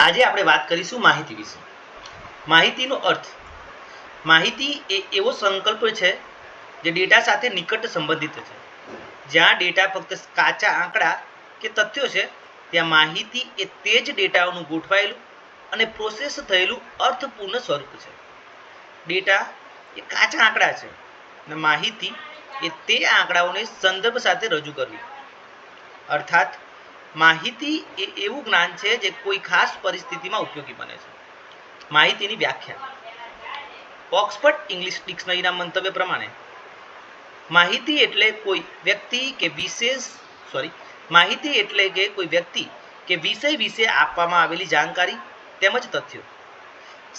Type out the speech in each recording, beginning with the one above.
આજે આપણે વાત કરીશું માહિતી વિશે. માહિતીનો અર્થ. માહિતી એ એવો સંકલ્પ છે જે ડેટા સાથે નિકટ સંબંધિત છે. જ્યાં ડેટા ફક્ત કાચા આંકડા કે તથ્યો છે, ત્યાં માહિતી એ તે જ ડેટાનું ગોઠવાયેલું અને પ્રોસેસ થયેલું અર્થપૂર્ણ સ્વરૂપ છે. ડેટા એ કાચા આંકડા છે અને માહિતી એ તે આંકડાઓને સંદર્ભ સાથે રજૂ કરવી. અર્થાત માહિતી એ એવું જ્ઞાન છે જે કોઈ ખાસ પરિસ્થિતિમાં ઉપયોગી બને છે. માહિતીની વ્યાખ્યા. ઓક્સફર્ડ ઇંગ્લિશ ડિક્શનરીના મંતવ્ય પ્રમાણે માહિતી એટલે કોઈ વ્યક્તિ કે વિષય વિશે આપવામાં આવેલી જાણકારી તેમજ તથ્યો.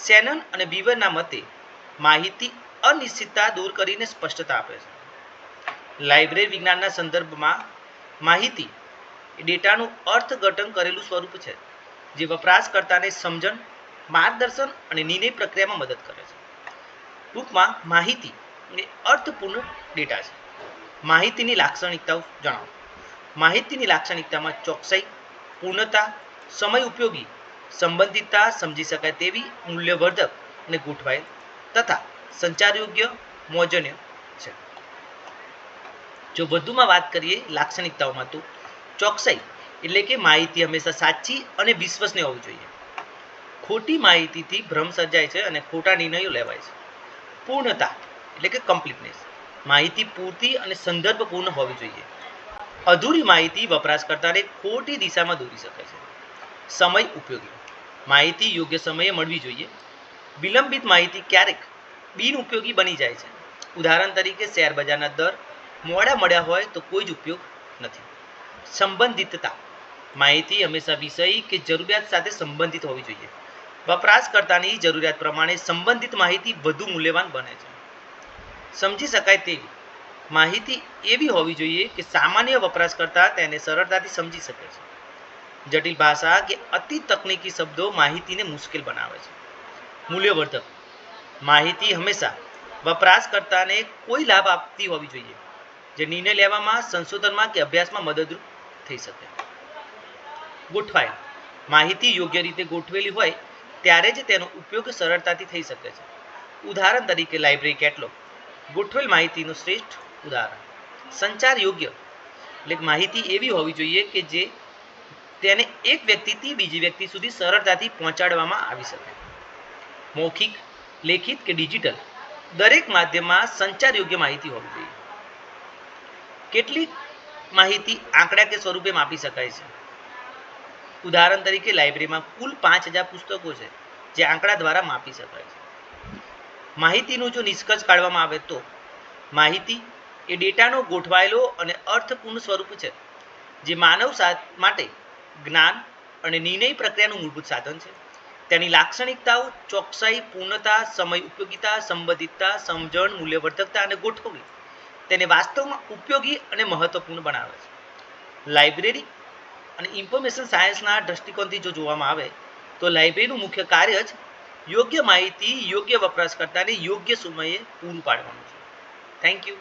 શેનન અને બીવરના મતે માહિતી અનિશ્ચિતતા દૂર કરીને સ્પષ્ટતા આપે છે. લાઇબ્રેરી વિજ્ઞાનના સંદર્ભમાં માહિતી ડેટાનું અર્થઘટન કરેલું સ્વરૂપ છે જે વપરાશકર્તાને સમજણ, માર્ગદર્શન અને નિર્ણય પ્રક્રિયામાં મદદ કરે છે. ટૂંકમાં માહિતી એ અર્થપૂર્ણ ડેટા છે. માહિતીની લાક્ષણિકતાઓ જણાવો. માહિતીની લાક્ષણિકતામાં ચોકસાઈ, પૂર્ણતા, સમય ઉપયોગી, સંબંધિતતા, સમજી શકાય તેવી, મૂલ્યવર્ધક અને ગોઠવાયેલ તથા સંચાર યોગ્ય, મોજન્ય છે. જો વધુમાં વાત કરીએ લાક્ષણિકતાઓમાં, તો ચોકસાઈ એટલે કે માહિતી હંમેશા સાચી અને વિશ્વસનીય હોવી જોઈએ. ખોટી માહિતીથી ભ્રમ સર્જાય છે અને ખોટા નિર્ણયો લેવાય છે. પૂર્ણતા એટલે કે કમ્પ્લીટનેસ, માહિતી પૂરતી અને સંદર્ભપૂર્ણ હોવી જોઈએ. અધૂરી માહિતી વપરાશકર્તાને ખોટી દિશામાં દોરી શકે છે. સમય ઉપયોગી, માહિતી યોગ્ય સમયે મળવી જોઈએ. વિલંબિત માહિતી ક્યારેક બિનઉપયોગી બની જાય છે. ઉદાહરણ તરીકે શેર બજારના દર મોડા મળ્યા હોય તો કોઈ જ ઉપયોગ નથી. સંબંધિતતા, માહિતી હંમેશા વિષય કે જરૂરિયાત સાથે સંબંધિત હોવી જોઈએ. વપરાશકર્તાની જરૂરિયાત પ્રમાણે સંબંધિત માહિતી વધુ મૂલ્યવાન બને છે. સમજી શકાય તેવી, માહિતી એવી હોવી જોઈએ કે સામાન્ય વપરાશકર્તા તેને સરળતાથી સમજી શકે છે. જટિલ ભાષા કે અતિ તકનીકી શબ્દો માહિતીને મુશ્કેલ બનાવે છે. મૂલ્યવર્ધક, માહિતી હંમેશા વપરાશકર્તાને કોઈ લાભ આપતી હોવી જોઈએ, જે નિર્ણય લેવામાં, સંશોધનમાં કે અભ્યાસમાં મદદરૂપ થઈ શકે. ગોઠવાયેલ, માહિતી યોગ્ય રીતે ગોઠવેલી હોય ત્યારે જ તેનો ઉપયોગ સરળતાથી થઈ શકે છે. ઉદાહરણ તરીકે લાઇબ્રેરી કેટલોગ ગોઠવેલ માહિતીનું શ્રેષ્ઠ ઉદાહરણ. સંચાર યોગ્ય એટલે માહિતી એવી હોવી જોઈએ કે જે તેને એક વ્યક્તિથી બીજી વ્યક્તિ સુધી સરળતાથી પહોંચાડવામાં આવી શકે. મૌખિક, લેખિત કે ડિજિટલ દરેક માધ્યમમાં સંચાર યોગ્ય માહિતી હોવી જોઈએ. કેટલીક માહિતી આંકડા કે સ્વરૂપે માપી શકાય છે. ઉદાહરણ તરીકે લાઇબ્રેરીમાં કુલ 5000 પુસ્તકો છે જે આંકડા દ્વારા માપી શકાય છે. માહિતીનું જો નિષ્કર્ષ કાઢવામાં આવે તો માહિતી એ ડેટાનો ગોઠવાયેલો અને અર્થપૂર્ણ સ્વરૂપ છે જે માનવ માટે જ્ઞાન અને નિર્ણય પ્રક્રિયાનું મૂળભૂત સાધન છે. તેની લાક્ષણિકતાઓ ચોકસાઈ, પૂર્ણતા, સમય ઉપયોગિતા, સંબંધિતતા, સમજણ, મૂલ્યવર્ધકતા અને ગોઠવણી તેને વાસ્તવમાં ઉપયોગી અને મહત્વપૂર્ણ બનાવે છે. લાઇબ્રેરી અને ઇન્ફોર્મેશન સાયન્સના દૃષ્ટિકોણથી જો જોવામાં આવે તો લાઇબ્રેરીનું મુખ્ય કાર્ય જ યોગ્ય માહિતી યોગ્ય વપરાશકર્તાને યોગ્ય સમયે પૂરું પાડવાનું છે. Thank you.